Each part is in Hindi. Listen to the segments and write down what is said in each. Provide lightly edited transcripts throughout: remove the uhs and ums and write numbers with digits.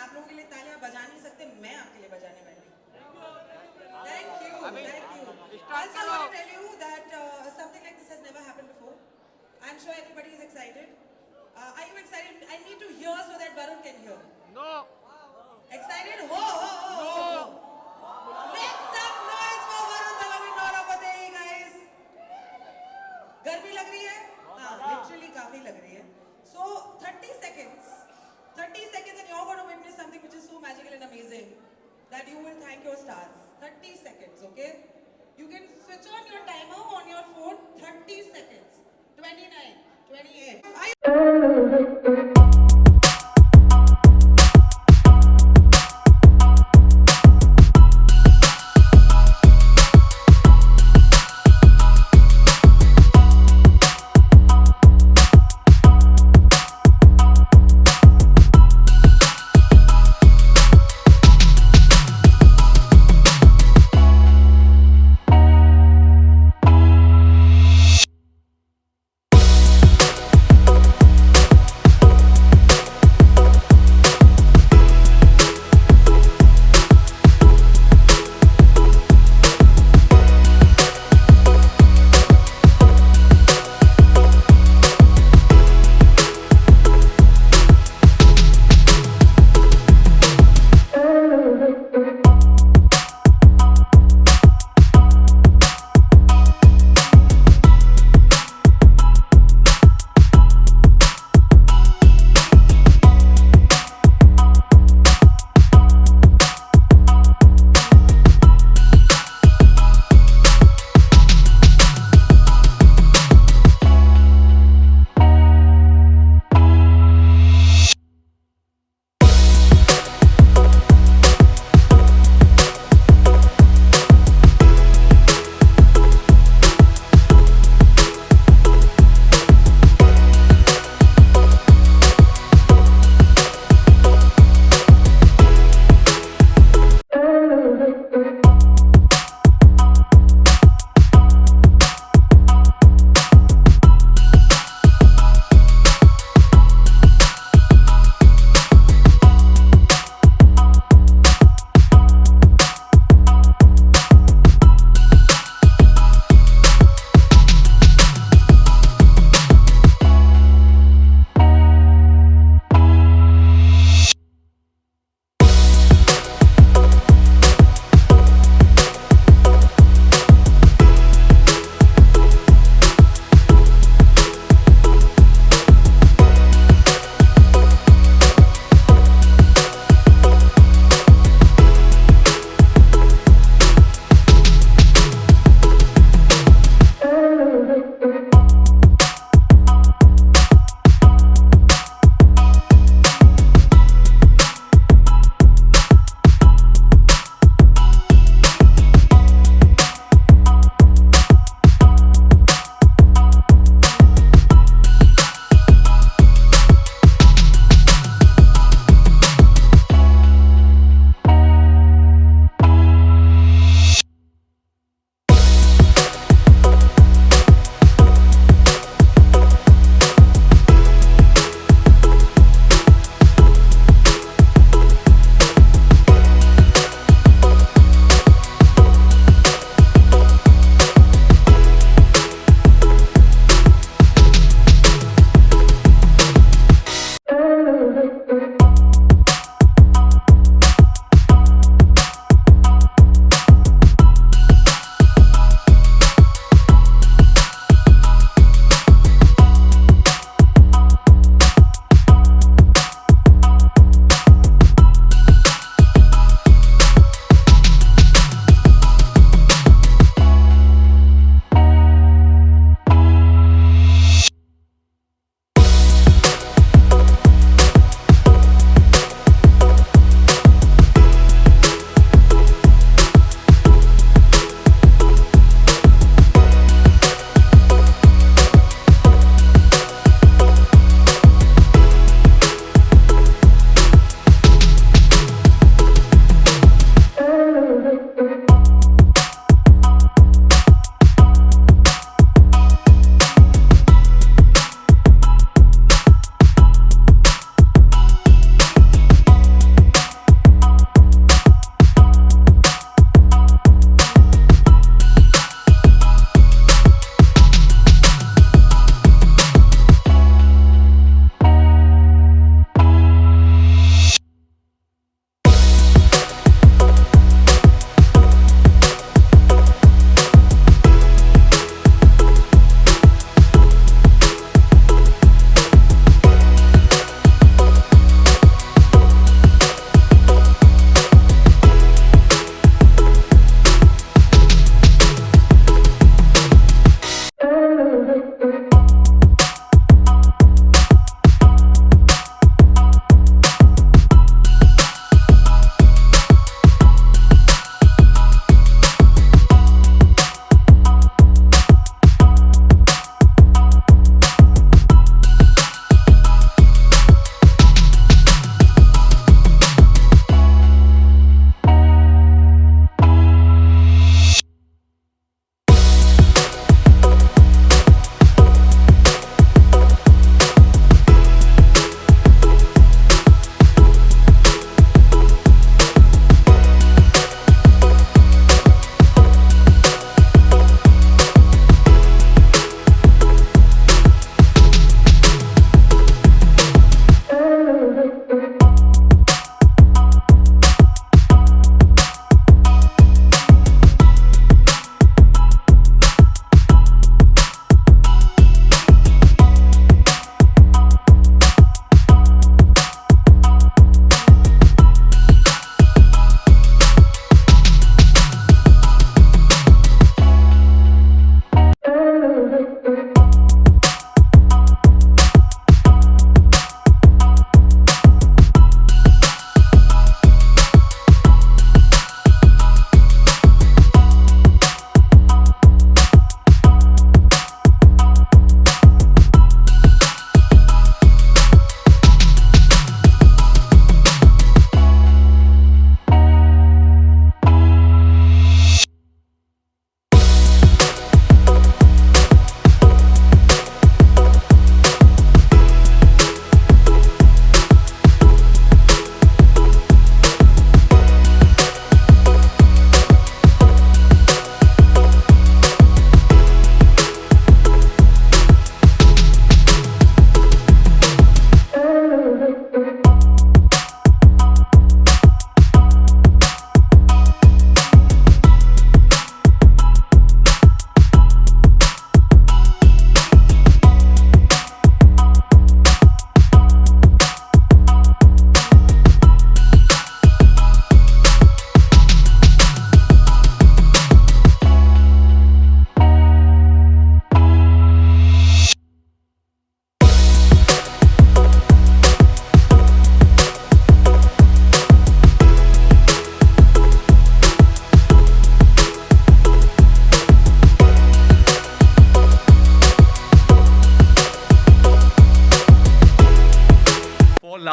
आप लोगों के लिए तालियां बजा नहीं सकते, मैं आपके लिए बजाने वाली हूँ। Thank you, thank you. Also, I want to tell you that something like this has never happened before. I'm sure everybody is excited. Are you excited? I need to hear so that Varun can hear. No. Excited? Ho, ho, ho, ho, ho. Make some noise for Varun Dhawan and Nora Fateh, guys. गर्मी लग रही है? हाँ, literally काफी लग रही है. So 30 seconds and you're going to witness something which is so magical and amazing that you will thank your stars. 30 seconds, okay? You can switch on your timer on your phone. 30 seconds. 29, 28.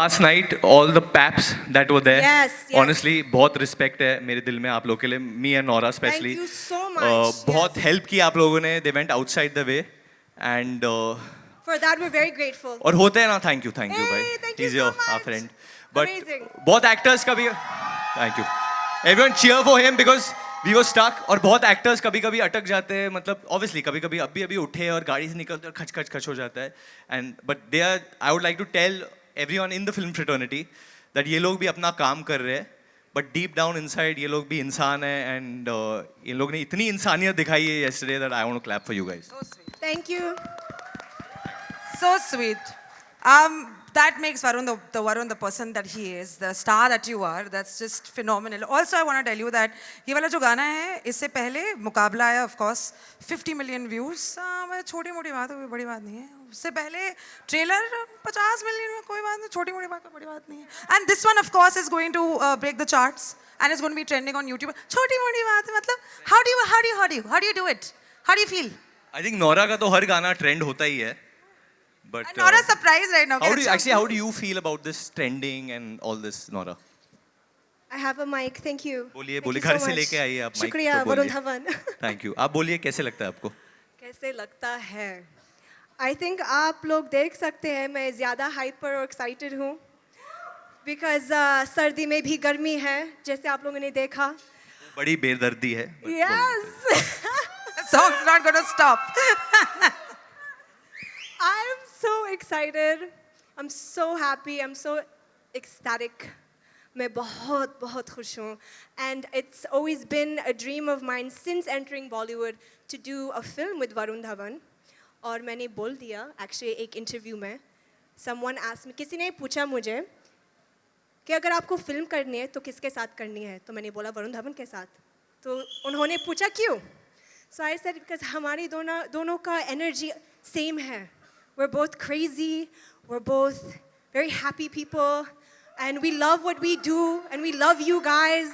last night, all the paps that were there. Yes, yes. Honestly, बहुत respect है मेरे दिल में आप लोग के लिए, me and Nora especially. Thank you so much. बहुत Yes. help की आप लोगों ने. They went outside the way, and For that, we're very grateful. और होते हैं ना, thank you Hey, भाई. thank you He's so our much. friend. But Amazing. बहुत actors कभी, thank you. Everyone cheer for him because we were stuck. और बहुत actors कभी कभी अटक जाते हैं, मतलब obviously कभी कभी अभी उठे और गाड़ी से निकलते और खच खच खच हो जाता है. And but they are, I would like to tell everyone in the film fraternity that ये लोग भी अपना काम कर रहे हैं. But deep down inside ये लोग भी इंसान है, and इन लोग ने इतनी इंसानियत दिखाई है yesterday that I want to clap for you guys. So sweet. Thank you. So sweet. That makes Varun the Varun the person that he is, the star that you are. That's just phenomenal. Also, I want to tell you that ये वाला जो गाना है, इससे पहले मुकाबला आया, of course, 50 million views. मैं छोटी मोटी बात है, कोई बड़ी बात नहीं है. उससे पहले ट्रेलर 50 million में कोई बात नहीं, छोटी मोटी बात, कोई बड़ी बात नहीं है. And this one, of course, is going to break the charts and is going to be trending on YouTube. छोटी मोटी बात है, मतलब how do you do it? How do you feel? I think Nora का तो हर गाना trend होता ही है. But And Nora's surprised right now. how do you feel about this trending and all this, Nora? I have a mic. Thank you. बोलिए Thank बोलिए, you घर so से much. लेके आइए आप माइक. शुक्रिया वरुण धवन. Thank you. आप बोलिए कैसे लगता है आपको? कैसे लगता है? I think आप लोग देख सकते हैं मैं ज़्यादा हाइपर और एक्साइटेड हूँ because सर्दी में भी गर्मी है जैसे आप लोगों ने देखा. बड़ी बेदर्दी है. Yes. Song's not going to stop. I'm so excited. I'm so happy. I'm so ecstatic. मैं बहुत बहुत खुश हूँ. And it's always been a dream of mine since entering Bollywood to do a film with Varun Dhawan. और मैंने बोल दिया actually एक इंटरव्यू में. Someone asked me, किसी ने पूछा मुझे कि अगर आपको फिल्म करनी है तो किसके साथ करनी है, तो मैंने बोला वरुण धवन के साथ. तो उन्होंने पूछा क्यों? So I said because हमारी दोनों का एनर्जी सेम है. We're both crazy, we're both very happy people, and we love what we do, and we love you guys.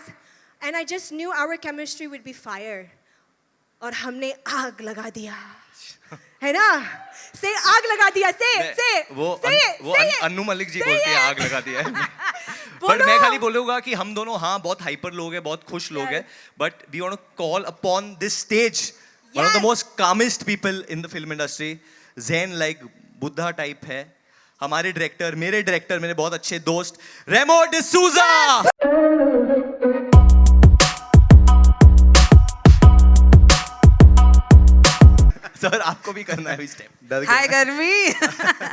And I just knew our chemistry would be fire. और हमने आग लगा दिया. है ना? Say आग लगा दिया. Say. वो Say it. वो Say it. Annu Malik ji Say बोलती है it. आग लगा दिया है. बोलो. बट मैं खाली बोलूंगा कि हम दोनों हाँ बहुत हाइपर लोग हैं, बहुत खुश लोग हैं, but we want to call upon this stage one of the Yes. most calmest people in the film industry. Zen like Buddha type है. हमारे डायरेक्टर, मेरे बहुत अच्छे दोस्त रेमो डिसूजा. सर आपको भी करना है step. Hi, Garmi.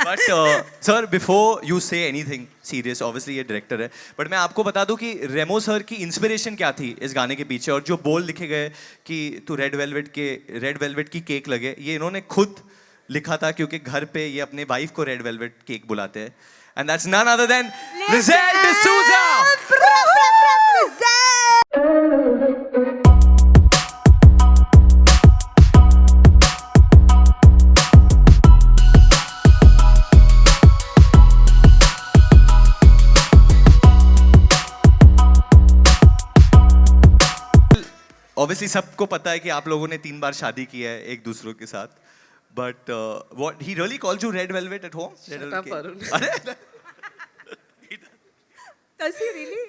But sir before you say anything serious, obviously ये डायरेक्टर है, बट मैं आपको बता दूं कि रेमो सर की इंस्पिरेशन क्या थी इस गाने के पीछे, और जो बोल लिखे गए कि तू रेड वेलवेट की केक लगे, ये इन्होंने खुद लिखा था क्योंकि घर पे ये अपने वाइफ को रेड वेलवेट केक बुलाते हैं. And that's none other than Lizelle D'Souza. Obviously सबको पता है कि आप लोगों ने 3 बार शादी की है एक दूसरों के साथ, but what he really calls you read velvet at home? अरे Does he really?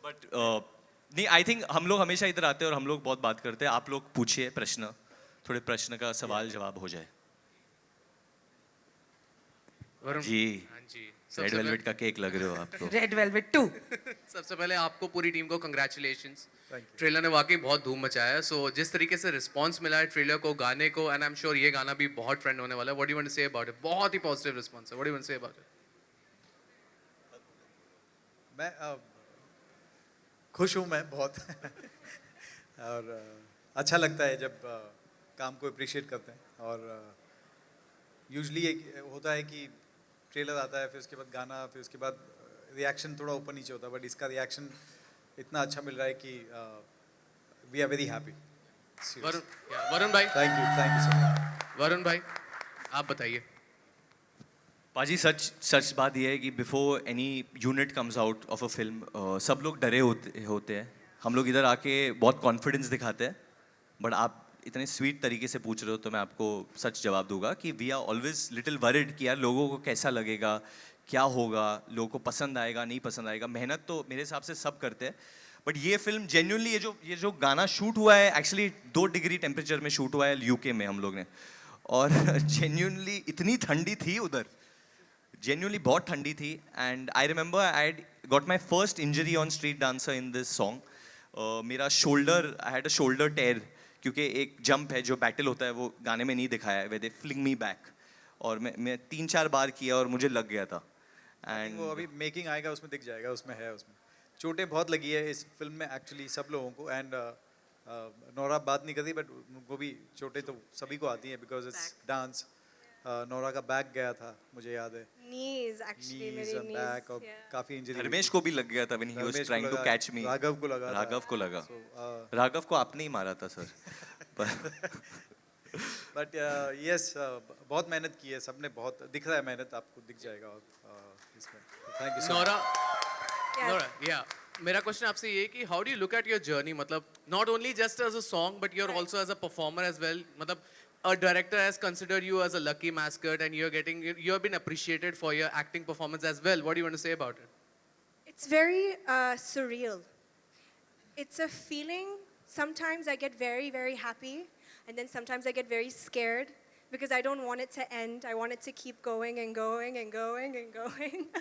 बट नहीं, आई थिंक हम लोग हमेशा इधर आते हैं और हम लोग बहुत बात करते हैं. आप लोग पूछिए प्रश्न, थोड़े प्रश्न का सवाल जवाब हो जाए. जी हाँ जी. रेड वेलवेट का केक लग रहे हो आप तो. Red Velvet 2. सबसे पहले आपको पूरी टीम को कंग्रेचुलेशंस. ट्रेलर ने वाकई बहुत धूम मचाया है. सो जिस तरीके से रिस्पांस मिला है ट्रेलर को, गाने को, एंड आई एम श्योर ये गाना भी बहुत ट्रेंड होने वाला है. What do you want to say about it? बहुत ही पॉजिटिव रिस्पांस है. What do you want to say about it? मैं खुश हूँ मैं बहुत और अच्छा लगता है जब काम को अप्रिशिएट करते हैं. और यूजली होता है कि ट्रेलर आता है, फिर उसके बाद गाना, फिर उसके बाद रिएक्शन थोड़ा ऊपर नीचे होता है, बट इसका रिएक्शन इतना अच्छा मिल रहा है कि we are very happy. Varun भाई, thank you so much. Varun भाई आप बताइए. पाजी सच बात यह है कि before any unit comes out of a film सब लोग डरे होते हैं. हम लोग इधर आके बहुत कॉन्फिडेंस दिखाते हैं, बट आप इतने स्वीट तरीके से पूछ रहे हो तो मैं आपको सच जवाब दूंगा कि we are always little worried कि यार लोगों को कैसा लगेगा, क्या होगा, लोगों को पसंद आएगा नहीं पसंद आएगा। मेहनत तो मेरे हिसाब से सब करते हैं, बट ये फिल्म जेन्युइनली ये जो गाना शूट हुआ है एक्चुअली 2 डिग्री टेम्परेचर में शूट हुआ है यूके में हम लोग ने, और जेन्युइनली इतनी ठंडी थी उधर, genuinely बहुत ठंडी थी। And I remember I got my first injury on street dancer in this song. मेरा shoulder, I had a shoulder tear, क्योंकि एक जंप है जो बैटल होता है वो गाने में नहीं दिखाया है, वे दे फ्लिंग मी बैक, और मैं 3-4 बार किया और मुझे लग गया था। एंड वो अभी मेकिंग आएगा उसमें दिख जाएगा, उसमें है, उसमें चोटें बहुत लगी है इस फिल्म में एक्चुअली सब लोगों को। एंड नोरा बात नहीं करती बट उनको भी चोटें तो सभी को आती हैं बिकॉज इट्स डांस। नोरा का बैक गया था मुझे याद है, Knees, actually, नीज मेरी एंड बैक, knees. और Yeah. काफी इंजरी। धर्मेश को भी लग गया था when he was trying to catch me। Raghav को लगा था। राघव को लगा। So, राघव को आपने ही मारा था सर। बट यस बहुत मेहनत की है सबने, बहुत दिख रहा है मेहनत, आपको दिख जाएगा। और इसमें thank you. Nora, Yes. Nora, yeah. मेरा क्वेश्चन आपसे ये है कि how do you look at your journey, मतलब not only just as a song but you are also as a performer as well, मतलब a director has considered you as a lucky mascot and you have been appreciated for your acting performance as well. What do you want to say about it? It's very surreal. It's a feeling. Sometimes I get very, very happy, and then sometimes I get very scared because I don't want it to end. I want it to keep going and going and going and going.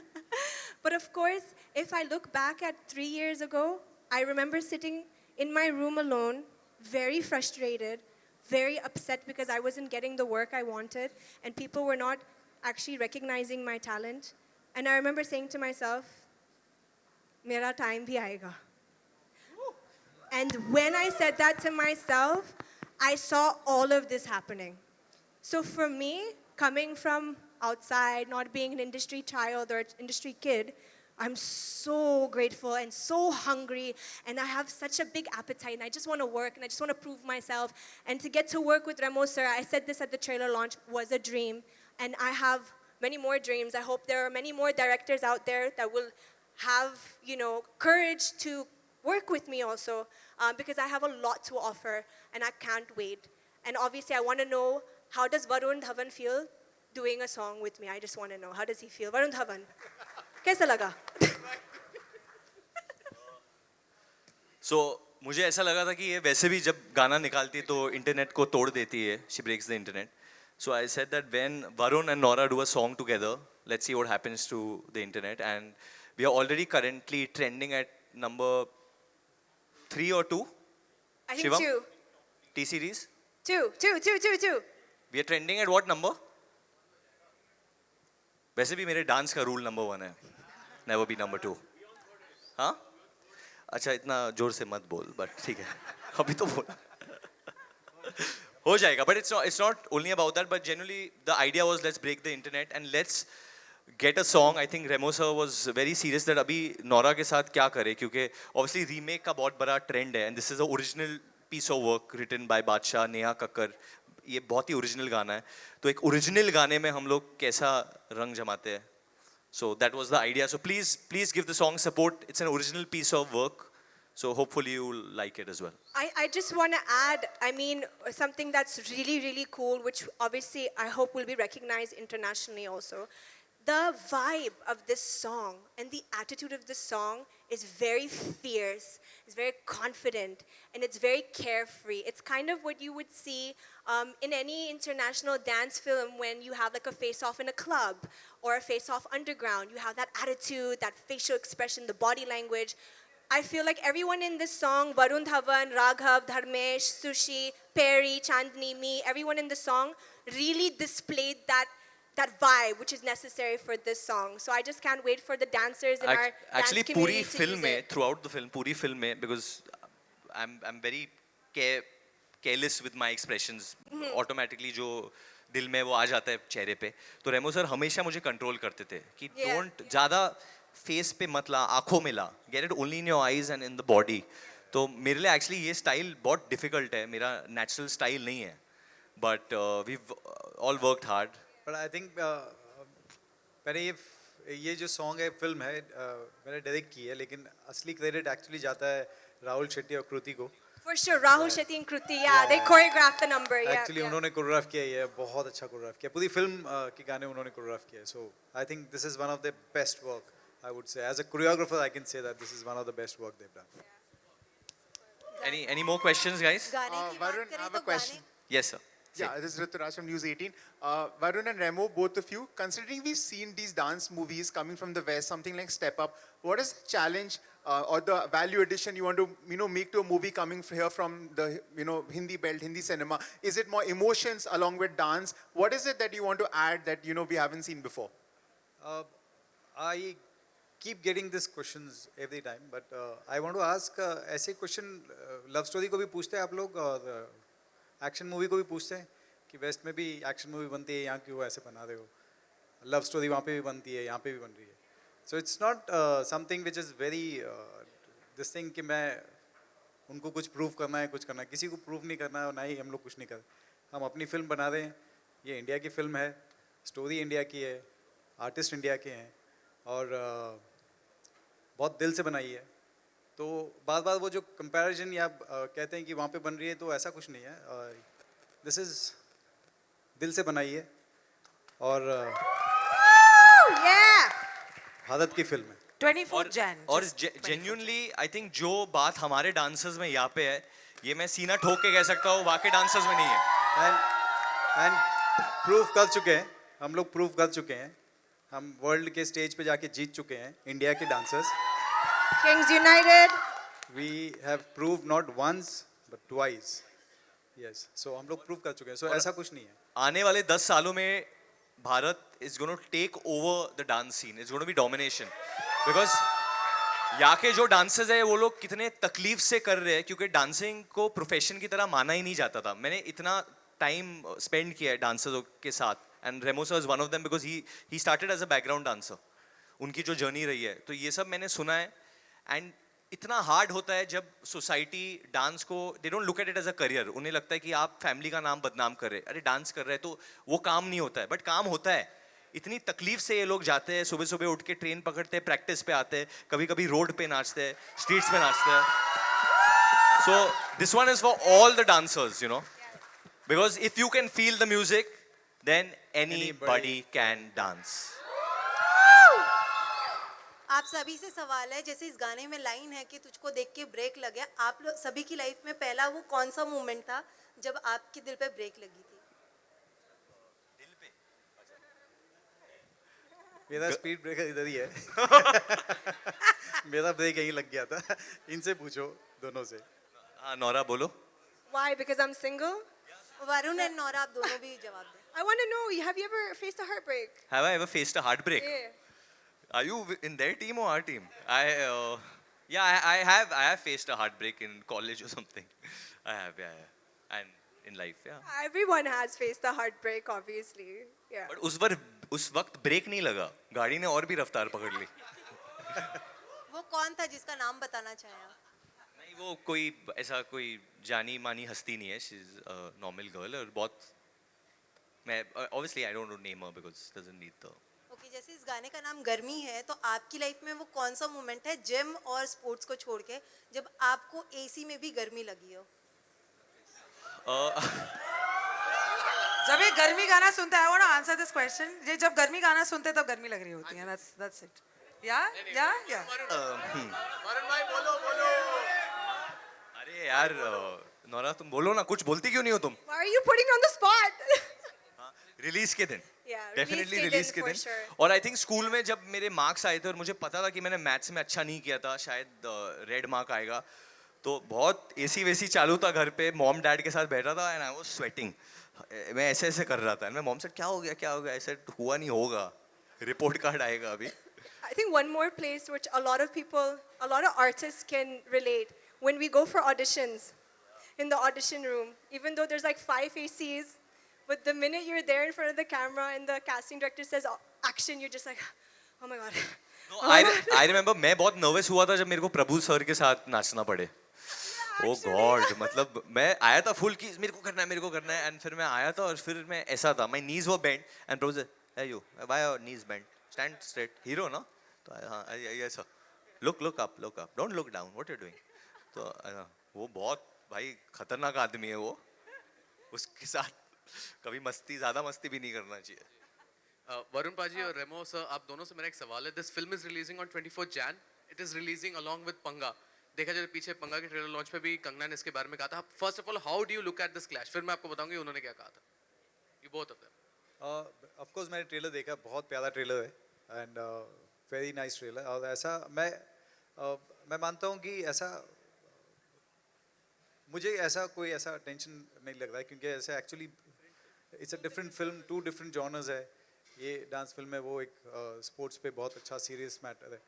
But of course, if I look back at 3 years ago, I remember sitting in my room alone, very frustrated, very upset because I wasn't getting the work I wanted, and people were not actually recognizing my talent. And I remember saying to myself, Mera time bhi aayega. And when I said that to myself, I saw all of this happening. So for me, coming from outside, not being an industry child or industry kid, I'm so grateful and so hungry, and I have such a big appetite, and I just want to work, and I just want to prove myself. And to get to work with Remo sir, I said this at the trailer launch, was a dream, and I have many more dreams. I hope there are many more directors out there that will have, courage to work with me also, because I have a lot to offer, and I can't wait. And obviously, I want to know, how does Varun Dhawan feel doing a song with me? I just want to know, how does he feel? Varun Dhawan, कैसा लगा? सो मुझे ऐसा लगा था कि ये वैसे भी जब गाना निकालती है तो इंटरनेट को तोड़ देती है, she breaks the internet. So I said that when Varun and Nora do a song together, let's see what happens to the internet. And we are already currently trending at number 3 or 2? I think Shivam? 2. T series? 2. We are trending at what number? वैसे भी मेरे डांस का रूल नंबर 1 है, नेवर बी नंबर 2। हाँ, अच्छा इतना जोर से मत बोल, बट ठीक है अभी तो बोला हो जाएगा। But it's not only about that, but generally the idea was let's break the internet and let's get a song. I think Remo sir was very serious that अभी नोरा के साथ क्या करे, क्योंकि ऑब्वियसली रीमेक का बहुत बड़ा ट्रेंड है, and this is a original piece of work written by Badshah, Neha Kakkar, ये बहुत ही ओरिजिनल गाना है। तो एक ओरिजिनल गाने में हम लोग कैसा रंग जमाते हैं, so that was the idea. So please give the song support. It's an original piece of work, so hopefully you'll like it as well. I just want to add, I mean, something that's really, really cool, which obviously I hope will be recognized internationally also. The vibe of this song and the attitude of this song is very fierce, it's very confident, and it's very carefree. It's kind of what you would see in any international dance film when you have like a face-off in a club or a face-off underground. You have that attitude, that facial expression, the body language. I feel like everyone in this song, Varun Dhawan, Raghav, Dharmesh, Sushi, Perry, Chandni, me, everyone in the song really displayed that vibe which is necessary for this song. So I just can't wait for the dancers in our Actually dance पूरी community to फिल्म use में, it. throughout the film, पूरी फिल्म में, because I'm very careless with my expressions, automatically जो दिल में वो आ जाता है चेहरे पे, तो रेमो सर हमेशा मुझे कंट्रोल करते थे कि Yeah. डोंट ज़्यादा फेस पे मत ला, आंखों में ला, get it only in your eyes and in the body. तो मेरे लिए एक्चुअली ये स्टाइल बहुत डिफिकल्ट है, मेरा नेचुरल स्टाइल नहीं है, but we all worked hard. But I think मैंने ये जो सॉन्ग है, फिल्म है, मैंने डायरेक्ट की है, लेकिन असली क्रेडिट एक्चुअली जाता है राहुल शेट्टी और कृति को। For sure, Rahul Shetty and Kruti, yeah, they choreographed the number. Yeah, actually yeah. उन्होंने कोरियोग्राफ किया है, बहुत अच्छा कोरियोग्राफ किया, पूरी फिल्म के गाने उन्होंने कोरियोग्राफ किया है. So I think this is one of the best work, I would say as a choreographer I can say that this is one of the best work they have done. Any more questions, guys? गाने की बात Varun, I करें have तो a question. Yes, sir. Yeah, this is Rituraj from News 18. Varun and Remo, both of you, considering we've seen these dance movies coming from the West, something like Step Up, what is the challenge or the value addition you want to, make to a movie coming here from the, Hindi belt, Hindi cinema? Is it more emotions along with dance? What is it that you want to add that, we haven't seen before? I keep getting these questions every time, but I want to ask ऐसे क्वेश्चन लव स्टोरी को भी पूछते हैं आप लोग और एक्शन मूवी को भी पूछते हैं कि वेस्ट में भी एक्शन मूवी बनती है, यहाँ क्यों ऐसे बना रहे हो? लव स्टोरी वहाँ पे भी बनती है, यहाँ पे भी बन रही है. So it's not something which is very this thing कि मैं उनको कुछ प्रूव करना है, कुछ करना है. किसी को प्रूव नहीं करना है और ना ही हम लोग कुछ नहीं कर. हम अपनी फिल्म बना रहे हैं, ये इंडिया की फिल्म है, स्टोरी इंडिया की है, आर्टिस्ट इंडिया के हैं और बहुत दिल से बनाई है. तो बार बार वो जो कंपैरिजन या कहते हैं कि वहाँ पे बन रही है, तो ऐसा कुछ नहीं है. दिस इज़ दिल से बनाई है और Yeah. भारत की फिल्म है. 24th Jan. और just 24th. Genuinely I think जो बात हमारे डांसर्स में यहाँ पे है, ये मैं सीना ठोक के कह सकता हूँ, वहाँ के डांसर्स में नहीं है. एंड प्रूव कर चुके हैं, हम लोग प्रूव कर चुके हैं. हम वर्ल्ड के स्टेज पे जाके जीत चुके हैं, इंडिया के dancers. Kings United. We have prove not once but twice. Yes, so हम लोग प्रूव कर चुके हैं. सो ऐसा कुछ नहीं है. आने वाले 10 सालों में Bharat is going to take over the dance scene. It's going to be domination. Because यहाँ के जो डांसर्स है वो लोग कितने तकलीफ से कर रहे हैं, क्योंकि डांसिंग को प्रोफेशन की तरह माना ही नहीं जाता था. मैंने इतना टाइम स्पेंड किया है डांसर्स के साथ, and Remo sir is one of them because he started as a background dancer. उनकी जो जर्नी रही है, तो ये सब मैंने सुना है. एंड इतना हार्ड होता है जब सोसाइटी डांस को, they don't look at it as a career. उन्हें लगता है कि आप फैमिली का नाम बदनाम कर रहे हैं, अरे डांस कर रहे हैं तो वो काम नहीं होता है. बट काम होता है. इतनी तकलीफ से ये लोग जाते हैं, सुबह सुबह उठ के ट्रेन पकड़ते हैं, प्रैक्टिस पे आते हैं, कभी कभी रोड पे नाचते हैं, स्ट्रीट्स पे नाचते हैं. So this one is for all the dancers, because if you can feel the music then anybody can dance. आप सभी से सवाल है, जैसे इस गाने में लाइन है कि तुझको देख के ब्रेक लग गया, आप लोग सभी की लाइफ में पहला वो कौन सा मोमेंट था जब आपके दिल पे ब्रेक लगी थी? मेरा स्पीड ब्रेकर इधर ही है. मेरा ब्रेक यहीं लग गया था. इनसे पूछो दोनों से. हाँ नौरा बोलो. Why? Because I'm single? Varun and Nora, आप दोनों भी जवाब दें. I want to know, have you ever faced a heartbreak? Have I ever faced a heartbreak? Yeah. Are you in their team or our team? I have faced a heartbreak in college or something. I have, yeah. And in life, yeah. Everyone has faced a heartbreak, obviously. Yeah. But उस वक्त ब्रेक नहीं लगा, गाड़ी ने और भी रफ्तार पकड़ ली. वो कौन था जिसका नाम बताना चाहें आप? नहीं, वो कोई ऐसा कोई जानी मानी हस्ती नहीं है. She is a normal girl और बहुत, मैं obviously I don't name her because doesn't need the. Okay, जैसे इस गाने का नाम गर्मी है, तो आपकी लाइफ में वो कौन सा मोमेंट है जिम और स्पोर्ट्स को छोड़ के जब आपको एसी में भी गर्मी लगी हो? जब ये गर्मी गाना सुनते हैं, I want to answer this question. ये जब गर्मी गाना सुनते हैं तब गर्मी लग रही होती है. That's it. Yeah. वरुण भाई बोलो. अरे यार नौरा तुम बोलो ना, कुछ बोलती क्यों नहीं हो तुम? Why are you putting me on the spot? Release के दिन. Yeah, डेफिनेटली release रिलीज के के दिन, दिन. for sure. और आई थिंक स्कूल में जब मेरे मार्क्स आए थे और मुझे पता था कि मैंने मैथ्स में अच्छा नहीं किया था, शायद रेड मार्क आएगा, तो बहुत एसी वेसी चालू था घर पे, मॉम डैड के साथ बैठा था एंड आई वाज स्वेटिंग. मैं ऐसे ऐसे कर रहा था. मैं मॉम से क्या हो गया ऐसे हुआ नहीं होगा, रिपोर्ट कार्ड आएगा अभी. I think one more place which a lot of people, a lot of artists can relate, when we go for auditions, in the audition room, even though there's like 5 ACs, but the minute you're there in front of the camera and the casting director says action, you're just like, oh my god. I remember मैं बहुत नर्वस हुआ था जब मेरे को प्रभु सर के साथ नाचना पड़े. ओ गॉड, मतलब मैं आया था फुल की मेरे को करना है एंड फिर मैं आया था और फिर मैं ऐसा था, my knees were bent and Prabhu sir, hey you why your knees bent, stand straight, hero ना. तो हाँ ऐसा, look up, don't look down, what you doing. तो वो बहुत भाई खतरनाक आदमी है वो, उसके साथ कभी मस्ती, ज़्यादा मस्ती भी नहीं करना चाहिए. वरुण पाजी और रेमो सर, आप दोनों से मेरा एक सवाल है. This film is releasing on 24 Jain. It is releasing along with पंगा. देखा जाए पीछे पंगा के ट्रेलर लॉन्च पे भी कंगना ने इसके बारे में कहा था. First of all, how do you look at this clash? फिर मैं आपको बताऊंगी उन्होंने क्या कहा था. You both of them. Of course मैंने ट्रेलर देखा, बहुत प्यारा ट्रेलर है एंड वेरी नाइस ट्रेलर. और ऐसा मैं मानता हूँ कि ऐसा मुझे ऐसा कोई ऐसा टेंशन नहीं लग रहा है, क्योंकि ऐसे actually it's a different film, 2 different genres है. ये डांस फिल्म है, वो एक स्पोर्ट्स पे बहुत अच्छा सीरियस मैटर है.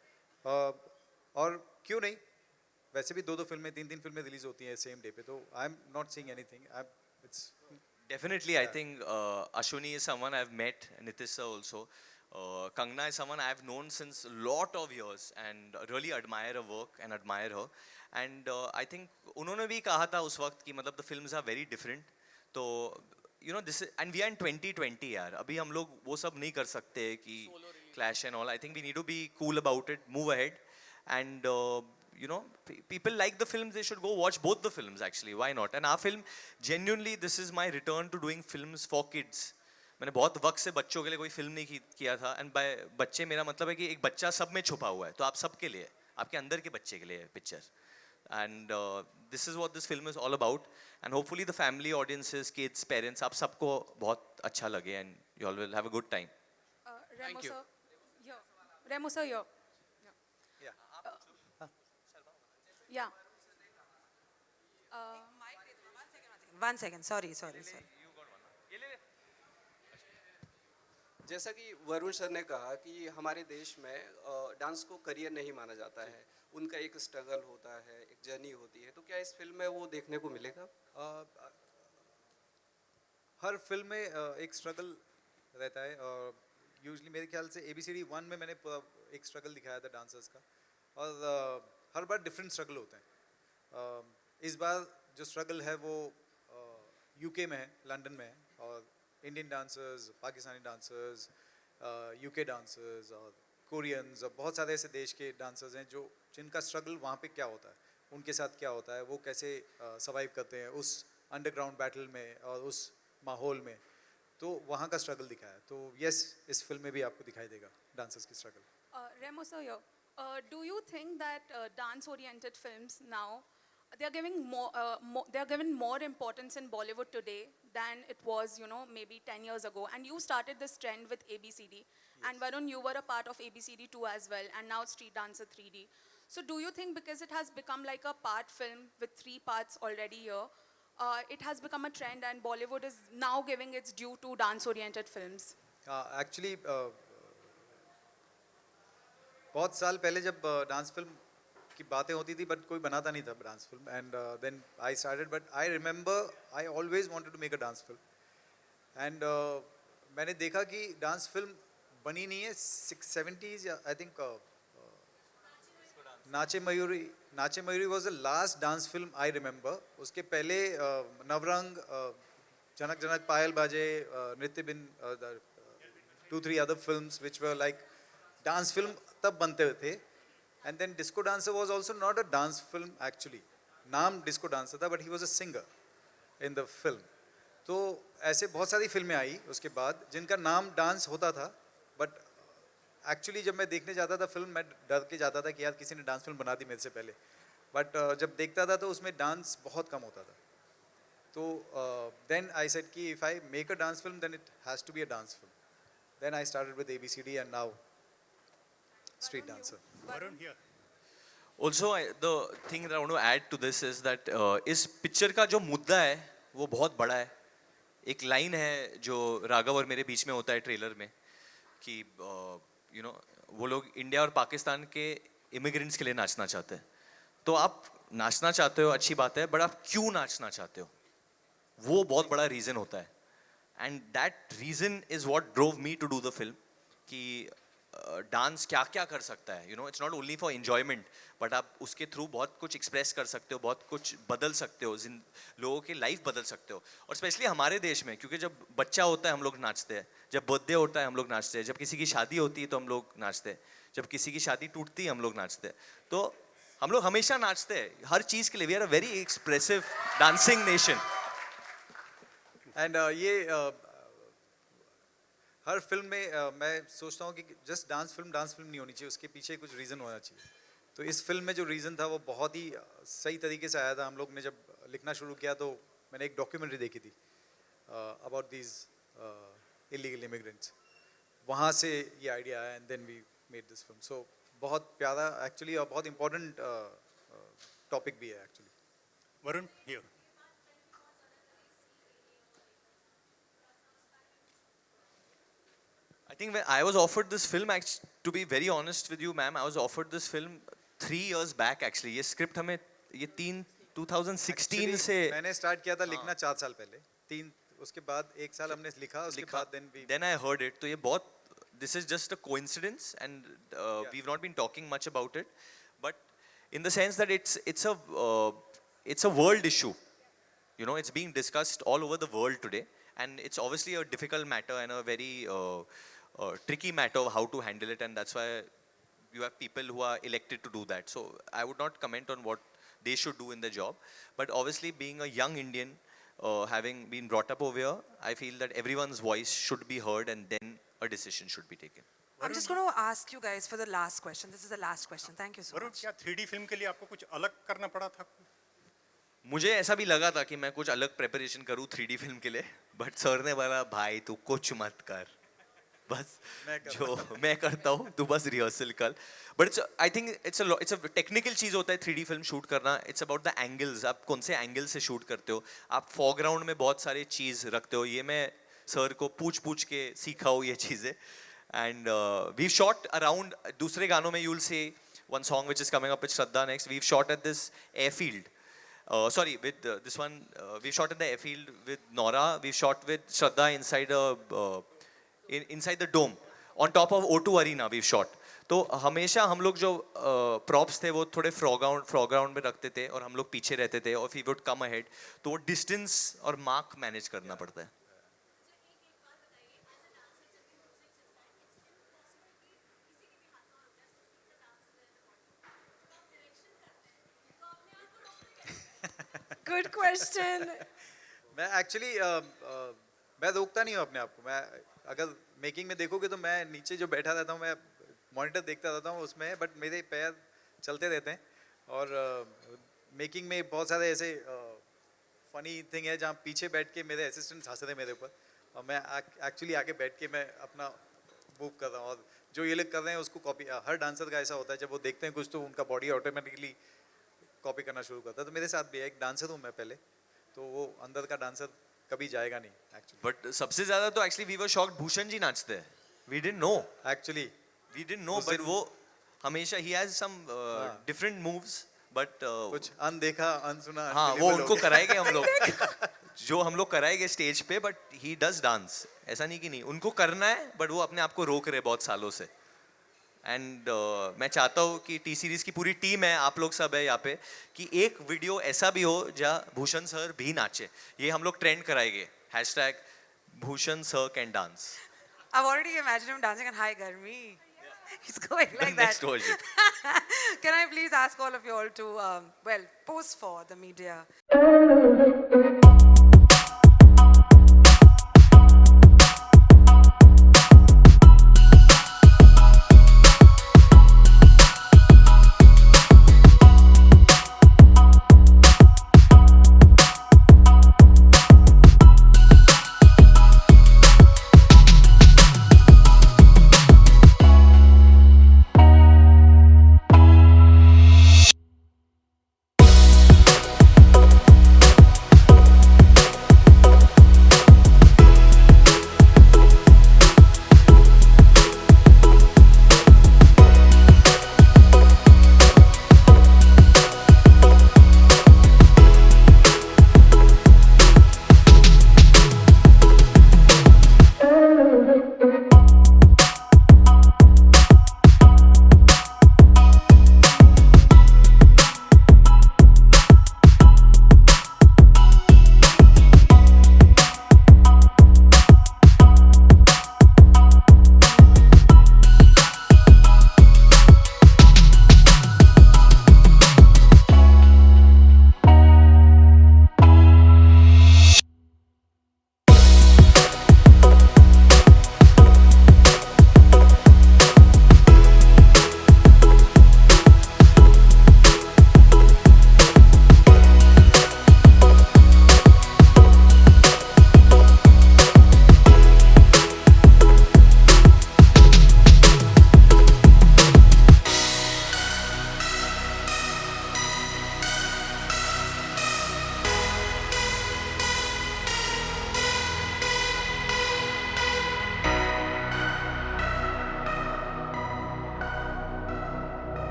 और क्यों नहीं, वैसे भी 2-2 फिल्में 3-3 फिल्में रिलीज होती हैं सेम डे पे, तो I am not seeing anything. It's Definitely, I think Ashwini is someone I've met, Nitish sir also. Kangna is someone I've known since a lot of years and really admire her work and admire her. And I think उन्होंने भी कहा था उस वक्त कि मतलब the films are very different. तो you know this is, and we are in 2020 यार. अभी हम लोग वो सब नहीं कर सकते कि clash and all. I think we need to be cool about it, move ahead, and you know, people like the films, they should go watch both the films actually. Why not? And our film, genuinely, this is my return to doing films for kids. मैंने बहुत वक्त से बच्चों के लिए कोई फिल्म नहीं किया था. एंड बाय बच्चे मेरा मतलब है कि एक बच्चा सब में छुपा हुआ है, तो आप सबके लिए, आपके अंदर के बच्चे के लिए picture. And this is what this film is all about. And hopefully the family audiences, kids, parents, आप सबको बहुत अच्छा लगे and you all will have a good time. Remo you. sir, here. Remo sir, here. Yeah. One second. Sorry. जैसा कि वरुण सर ने कहा कि हमारे देश में डांस को करियर नहीं माना जाता है, उनका एक स्ट्रगल होता है, एक जर्नी होती है, तो क्या इस फिल्म में वो देखने को मिलेगा? हर फिल्म में एक स्ट्रगल रहता है. और यूजली मेरे ख्याल से ABCD 1 में मैंने पूरा एक स्ट्रगल दिखाया था डांसर्स का, और हर बार डिफरेंट स्ट्रगल होते हैं. इस बार जो स्ट्रगल है वो UK में है, लंदन में है, और Indian dancers, Pakistani dancers, UK dancers और कोरियंस और बहुत सारे ऐसे देश के डांसर्स हैं जो जिनका स्ट्रगल वहाँ पे क्या होता है, उनके साथ क्या होता है, वो कैसे सर्वाइव करते हैं उस अंडरग्राउंड बैटल में और उस माहौल में. तो वहाँ का स्ट्रगल दिखाया. तो यस, इस फिल्म में भी आपको दिखाई देगा डांसर्स की struggle. Remo sir, here. Do you think that dance-oriented films now they are giving more importance in Bollywood today than it was, you know, maybe 10 years ago? And you started this trend with ABCD, and Varun, you were a part of ABCD 2 as well, and now Street Dancer 3D. So do you think because it has become like a part film with 3 parts already here, it has become a trend and Bollywood is now giving its due to dance-oriented films? Actually बहुत साल पहले जब डांस फिल्म की बातें होती थी, बट कोई बनाता नहीं था dance film. And then I started, but I remember I always wanted to make a dance film. एंड मैंने देखा कि डांस फिल्म बनी नहीं है 70s, I think. Nache Mayuri was the last dance film I remember. उसके पहले नवरंग, जनक जनक पायल बाजे, नृत्य बिन, 2-3 other films which were like dance film तब बनते थे. And then Disco Dancer was also not a dance film actually. नाम Disco Dancer था, but he was a singer in the film. तो ऐसे बहुत सारी फिल्में आई उसके बाद जिनका नाम डांस होता था, बट एक्चुअली जब मैं देखने जाता था फिल्म, मैं डर के जाता था कि यार किसी ने डांस फिल्म बना दी मेरे से पहले. बट जब देखता था तो उसमें डांस बहुत कम होता था. तो देन आई सेड कि if I make a dance film then it has to be a dance film. Then I started with ABCD and now Street Dancer. Also, the thing that I want to add to this is that इस पिक्चर का जो मुद्दा है वो बहुत बड़ा है. एक लाइन है जो राघव और मेरे बीच में होता है ट्रेलर में कि यू नो वो लोग इंडिया और पाकिस्तान के इमिग्रेंट्स के लिए नाचना चाहते हैं. तो आप नाचना चाहते हो, अच्छी बात है, बट आप क्यों नाचना चाहते हो, वो बहुत बड़ा रीज़न होता है. And that reason is what drove me to do the film कि डांस क्या क्या कर सकता है. You know, it's not only for enjoyment, but आप उसके थ्रू बहुत कुछ एक्सप्रेस कर सकते हो, बहुत कुछ बदल सकते हो, लोगों की लाइफ बदल सकते हो. और स्पेशली हमारे देश में, क्योंकि जब बच्चा होता है हम लोग नाचते हैं, जब बर्थडे होता है हम लोग नाचते हैं, जब किसी की शादी होती है तो हम लोग नाचते हैं, जब किसी की शादी टूटती है हम लोग नाचते हैं. तो हम लोग हमेशा नाचते हैं हर चीज के लिए. We are a very expressive dancing nation. And ये हर फिल्म में मैं सोचता हूँ कि जस्ट डांस फिल्म नहीं होनी चाहिए, उसके पीछे कुछ रीज़न होना चाहिए. तो इस फिल्म में जो रीज़न था वो बहुत ही सही तरीके से आया था. हम लोग ने जब लिखना शुरू किया तो मैंने एक डॉक्यूमेंट्री देखी थी अबाउट दीज इलीगल इमिग्रेंट्स. वहाँ से ये आइडिया आया and then we made this film. So बहुत प्यारा एक्चुअली और बहुत इम्पोर्टेंट टॉपिक भी है actually. Varun, here. I think when I was offered this film, to be very honest with you, ma'am, I was offered this film 3 years back actually. ये script हमें ये 2016 Actually, से मैंने स्टार्ट किया था लिखना 4 साल पहले. 3 उसके बाद 1 साल हमने लिखा, उसके बाद then I heard it. तो ये बहुत, this is just a coincidence and we've not been talking much about it, but in the sense that it's a world issue. You know, it's being discussed all over the world today, and it's obviously a difficult matter and a very tricky matter of how to handle it, and that's why you have people who are elected to do that. So I would not comment on what they should do in their job, but obviously being a young Indian, having been brought up over here, I feel that everyone's voice should be heard and then a decision should be taken. I'm just going to ask you guys for the last question. This is the last question. Thank you so Varun, much. क्या 3D फिल्म के लिए आपको कुछ अलग करना पड़ा था? मुझे ऐसा भी लगा था कि मैं कुछ अलग प्रिपरेशन करूँ 3D फिल्म के लिए, बट सर ने बोला भाई तू कुछ मत कर, बस जो मैं करता हूँ तू बस रिहर्सल कर. But I think it's a technical चीज़ होता है 3D फिल्म शूट करना. इट्स अबाउट द एंगल्स, आप कौन से एंगल से शूट करते हो. आप फोरग्राउंड में बहुत सारे चीज़ रखते हो. ये मैं सर को पूछ के सीखा हूँ ये चीज़ें. एंड वी शॉट अराउंड दूसरे गानों में, you'll see one song which is coming up with Shraddha next. We've shot at this airfield. With this one, we shot at the airfield with Nora. We shot with Shraddha inside the dome. On top of O2 Arena, we've shot. तो हमेशा हम लोग जो प्रॉप्स थे वो थोड़े फ्रॉग्राउंड में रखते थे और हम लोग पीछे रहते थे, और वी वुड कम अहेड. तो वो डिस्टेंस और मार्क मैनेज करना पड़ता है. Good question. मैं एक्चुअली मैं रोकता नहीं हूँ अपने आप को. मैं अगर मेकिंग में देखोगे तो मैं नीचे जो बैठा रहता हूँ, मैं मॉनिटर देखता रहता हूँ उसमें, बट मेरे पैर चलते रहते हैं. और मेकिंग में बहुत सारे ऐसे फनी थिंग है जहाँ पीछे बैठ के मेरे असिस्टेंट्स हंस रहे हैं मेरे ऊपर, और मैं एक्चुअली आगे बैठ के मैं अपना मूव कर रहा हूँ. और जो ये लोग कर रहे हैं उसको कॉपी, हर डांसर का ऐसा होता है, जब वो देखते हैं कुछ तो उनका बॉडी ऑटोमेटिकली कॉपी करना शुरू करता है. तो मेरे साथ भी है, एक डांसर हूँ मैं पहले, तो वो अंदर का डांसर कभी जाएगा नहीं एक्चुअली. बट सबसे ज्यादा तो actually we were shocked Bhushan ji नाचते हैं. We didn't know actually, we didn't know, but वो हमेशा ही has some different moves, but कुछ अनदेखा अनसुना. हाँ, वो उनको कराएंगे हम लोग जो हम लोग कराएंगे स्टेज पे, बट ही डज डांस. ऐसा नहीं कि नहीं, उनको करना है, बट वो अपने आप को रोक रहे बहुत सालों से. एंड मैं चाहता हूँ कि टी सीरीज की पूरी टीम है, आप लोग सब है यहाँ पे, कि एक वीडियो ऐसा भी हो जहाँ भूषण सर भी नाचे. ये हम लोग ट्रेंड कराएंगे, #Bhushan sir can dance. I've already imagined him dancing on Hi Garmi. He's going like that. Next version. Can I please ask all of you all to, pose for the media?